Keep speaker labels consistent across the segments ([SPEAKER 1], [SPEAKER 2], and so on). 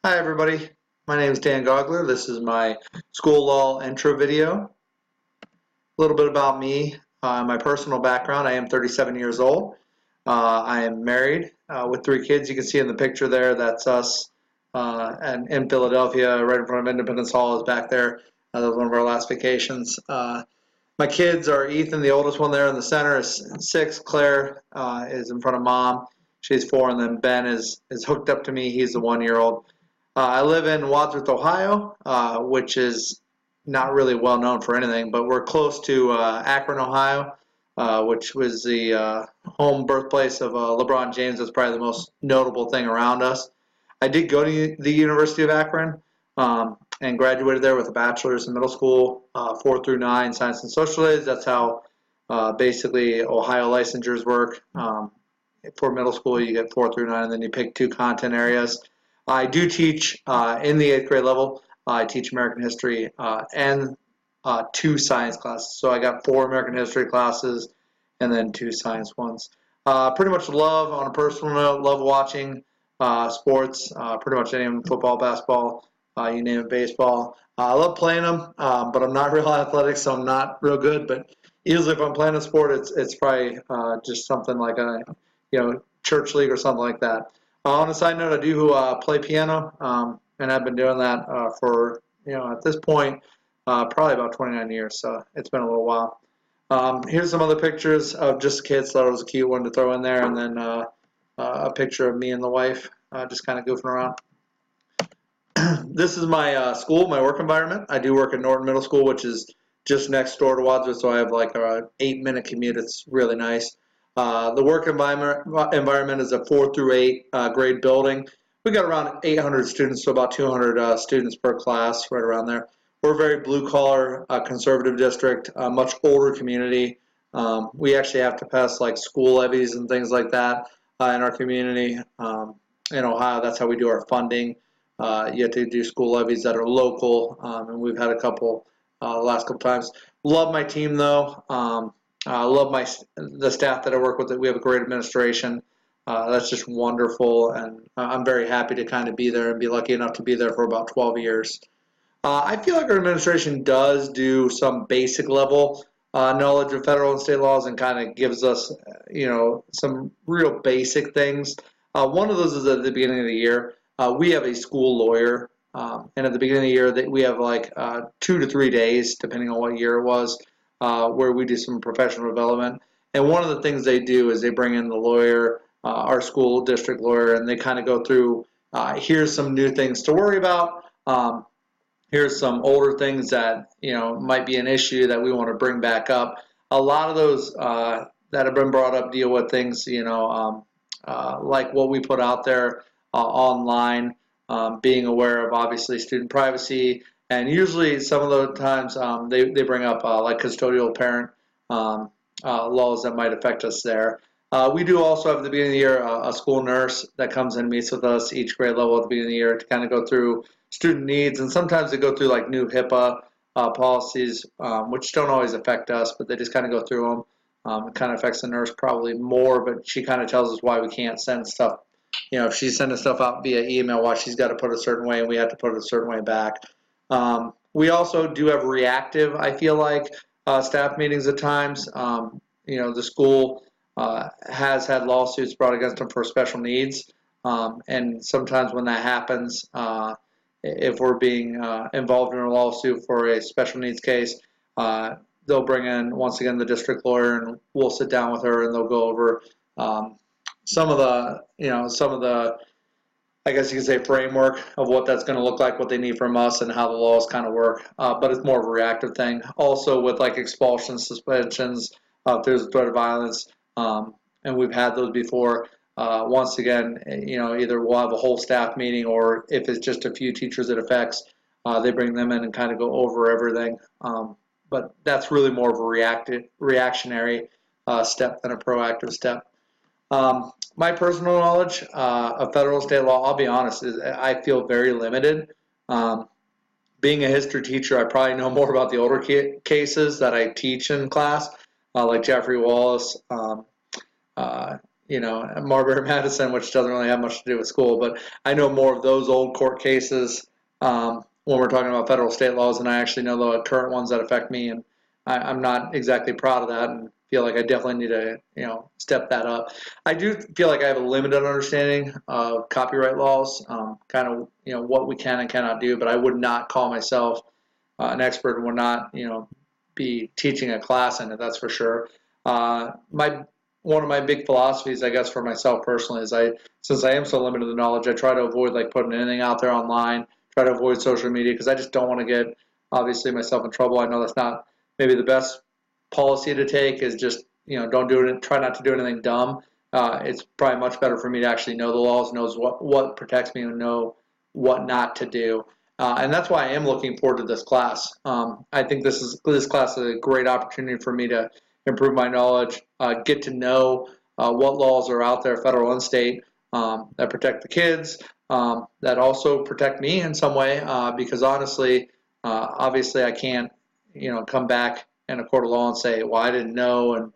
[SPEAKER 1] Hi everybody, my name is Dan Gogler. This is my school law intro video. A little bit about me, my personal background. I am 37 years old. I am married with 3 kids. You can see in the picture there, that's us and in Philadelphia, right in front of Independence Hall is back there. That was one of our last vacations. My kids are Ethan, the oldest one there in the center, is 6. Claire is in front of mom. She's 4, and then Ben is hooked up to me. He's the 1-year-old. I live in Wadsworth, Ohio, which is not really well known for anything, but we're close to Akron, Ohio, which was the home birthplace of LeBron James. That's probably the most notable thing around us. I did go to the University of Akron and graduated there with a bachelor's in middle school, 4 through 9, science and social studies. That's how basically Ohio licensures work. For middle school, you get 4 through 9, and then you pick 2 content areas. I do teach in the 8th grade level. I teach American history and 2 science classes. So I got 4 American history classes and then 2 science ones. Pretty much love, on a personal note, love watching sports, pretty much any of them, football, basketball, you name it, baseball. I love playing them, but I'm not real athletic, so I'm not real good. But usually if I'm playing a sport, it's probably just something like a church league or something like that. On a side note, I do play piano, and I've been doing that for, at this point, probably about 29 years, so it's been a little while. Here's some other pictures of just kids. Thought it was a cute one to throw in there, and then a picture of me and the wife just kind of goofing around. This is my school, my work environment. I do work at Norton Middle School, which is just next door to Wadsworth, so I have like a 8-minute commute. It's really nice. The work environment is a 4 through 8 grade building. We got around 800 students, so about 200 students per class, right around there. We're a very blue-collar, conservative district, a much older community. We actually have to pass like school levies and things like that in our community. In Ohio, that's how we do our funding. You have to do school levies that are local, and we've had a couple the last couple times. Love my team though. I love the staff that I work with. We have a great administration. That's just wonderful, and I'm very happy to kind of be there and be lucky enough to be there for about 12 years. I feel like our administration does do some basic level knowledge of federal and state laws and kind of gives us, some real basic things. One of those is at the beginning of the year. We have a school lawyer, and at the beginning of the year, we have like 2 to 3 days, depending on what year it was, where we do some professional development. And one of the things they do is they bring in the lawyer, our school district lawyer, and they kind of go through, here's some new things to worry about. Here's some older things that might be an issue that we want to bring back up. A lot of those that have been brought up deal with things, like what we put out there online, being aware of obviously student privacy, and usually some of the times they bring up like custodial parent laws that might affect us there. We do also have at the beginning of the year a school nurse that comes and meets with us each grade level at the beginning of the year to kind of go through student needs, and sometimes they go through like new HIPAA policies, which don't always affect us, but they just kind of go through them. It kind of affects the nurse probably more, but she kind of tells us why we can't send stuff. If she's sending stuff out via email, why she's got to put it a certain way and we have to put it a certain way back. We also do have reactive, I feel like, staff meetings at times. The school has had lawsuits brought against them for special needs, and sometimes when that happens, if we're being involved in a lawsuit for a special needs case, they'll bring in once again the district lawyer, and we'll sit down with her and they'll go over some of the I guess you could say framework of what that's going to look like, what they need from us, and how the laws kind of work. But it's more of a reactive thing. Also with like expulsions, suspensions, if there's a threat of violence, and we've had those before. Once again, either we'll have a whole staff meeting, or if it's just a few teachers it affects, they bring them in and kind of go over everything. But that's really more of a reactionary step than a proactive step. My personal knowledge of federal state law, I'll be honest, is I feel very limited. Being a history teacher, I probably know more about the older cases that I teach in class, like Jeffrey Wallace, Marbury Madison, which doesn't really have much to do with school, but I know more of those old court cases when we're talking about federal state laws, and I actually know the current ones that affect me, and I'm not exactly proud of that, and feel like I definitely need to step that up. I do feel like I have a limited understanding of copyright laws, kind of what we can and cannot do, but I would not call myself an expert and would not be teaching a class in it. That's for sure. My One of my big philosophies, I guess, for myself personally is since I am so limited in knowledge, I try to avoid like putting anything out there online. Try to avoid social media because I just don't want to get obviously myself in trouble. I know that's not maybe the best policy to take. Is just don't do it. Try not to do anything dumb. It's probably much better for me to actually know the laws, knows what protects me, and know what not to do. And that's why I am looking forward to this class. I think this class is a great opportunity for me to improve my knowledge, get to know what laws are out there, federal and state, that protect the kids, that also protect me in some way. Because honestly, obviously, I can't, come back in a court of law and say, "Well, I didn't know," and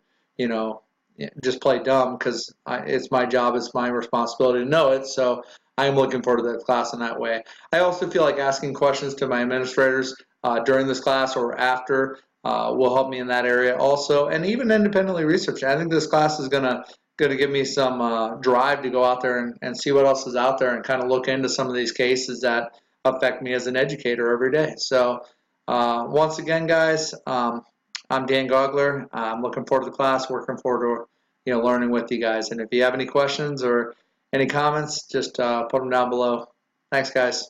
[SPEAKER 1] just play dumb because it's my job, it's my responsibility to know it. So I am looking forward to that class in that way. I also feel like asking questions to my administrators during this class or after will help me in that area also, and even independently researching. I think this class is gonna give me some drive to go out there and see what else is out there and kind of look into some of these cases that affect me as an educator every day. So once again, guys, I'm Dan Gogler. I'm looking forward to the class, working forward to learning with you guys. And if you have any questions or any comments, just put them down below. Thanks, guys.